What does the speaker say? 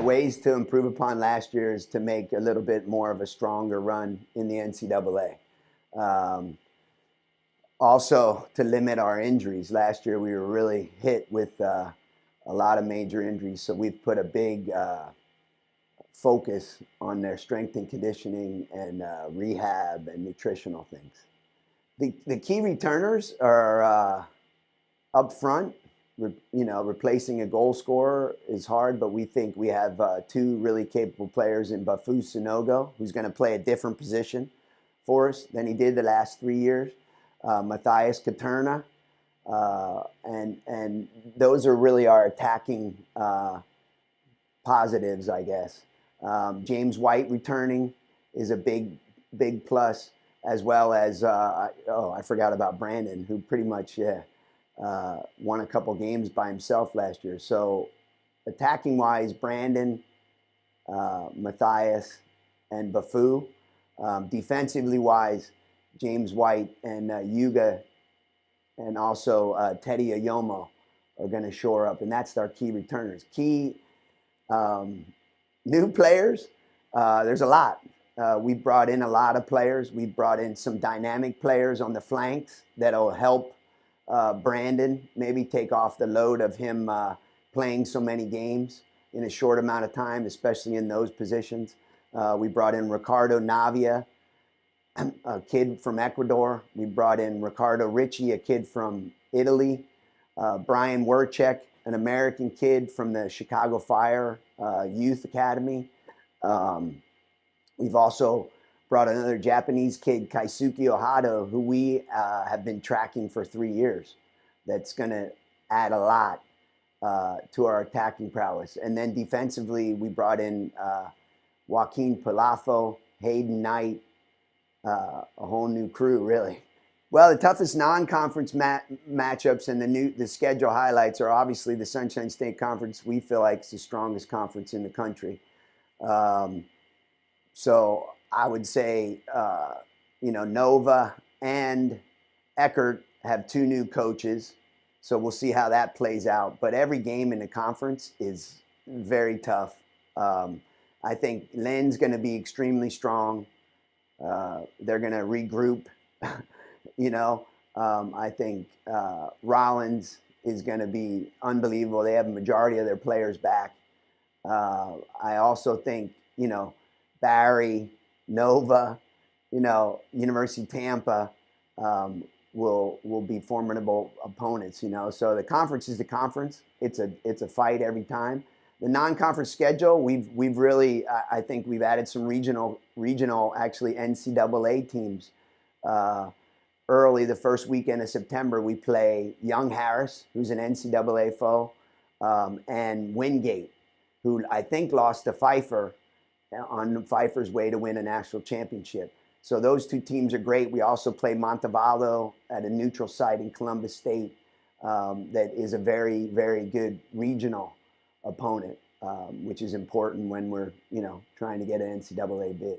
ways to improve upon last year is to make a little bit more of a stronger run in the NCAA. Also, to limit our injuries. Last year, we were really hit with a lot of major injuries, so we've put a big focus on their strength and conditioning and rehab and nutritional things. The key returners are up front. Replacing a goal scorer is hard, but we think we have two really capable players in Bafu Sanogo, who's going to play a different position for us than he did the last 3 years. Matthias Katerna, and those are really our attacking positives, I guess. James White returning is a big plus, as well as I forgot about Brandon, who pretty much won a couple games by himself last year. So attacking wise, Brandon, Matthias, and Bafu. Defensively wise, James White and Yuga, and also Teddy Ayomo are going to shore up, and that's our key returners. Key new players, there's a lot. We brought in a lot of players. We brought in some dynamic players on the flanks that'll help Brandon maybe take off the load of him playing so many games in a short amount of time, especially in those positions. We brought in Ricardo Navia, a kid from Ecuador. We brought in Ricardo Ricci, a kid from Italy. Brian Werchek, an American kid from the Chicago Fire Youth Academy. We've also brought another Japanese kid, Kaisuke Ohado, who we have been tracking for 3 years. That's going to add a lot to our attacking prowess. And then defensively, we brought in Joaquin Palafo, Hayden Knight, a whole new crew, really. Well, the toughest non-conference matchups and the schedule highlights are obviously the Sunshine State Conference. We feel like it's the strongest conference in the country. So I would say, Nova and Eckert have 2 new coaches. So we'll see how that plays out. But every game in the conference is very tough. I think Lynn's going to be extremely strong. They're going to regroup. I think Rollins is going to be unbelievable. They have a majority of their players back. I also think, Barry, Nova, University of Tampa will be formidable opponents. So the conference is the conference. It's a fight every time. The non-conference schedule, we've really, I think we've added some regional actually NCAA teams. Early the first weekend of September, we play Young Harris, who's an NCAA foe, and Wingate, who I think lost to Pfeiffer on Pfeiffer's way to win a national championship. So those 2 teams are great. We also play Montevallo at a neutral site in Columbus State that is a very, very good regional opponent, which is important when we're, trying to get an NCAA bid.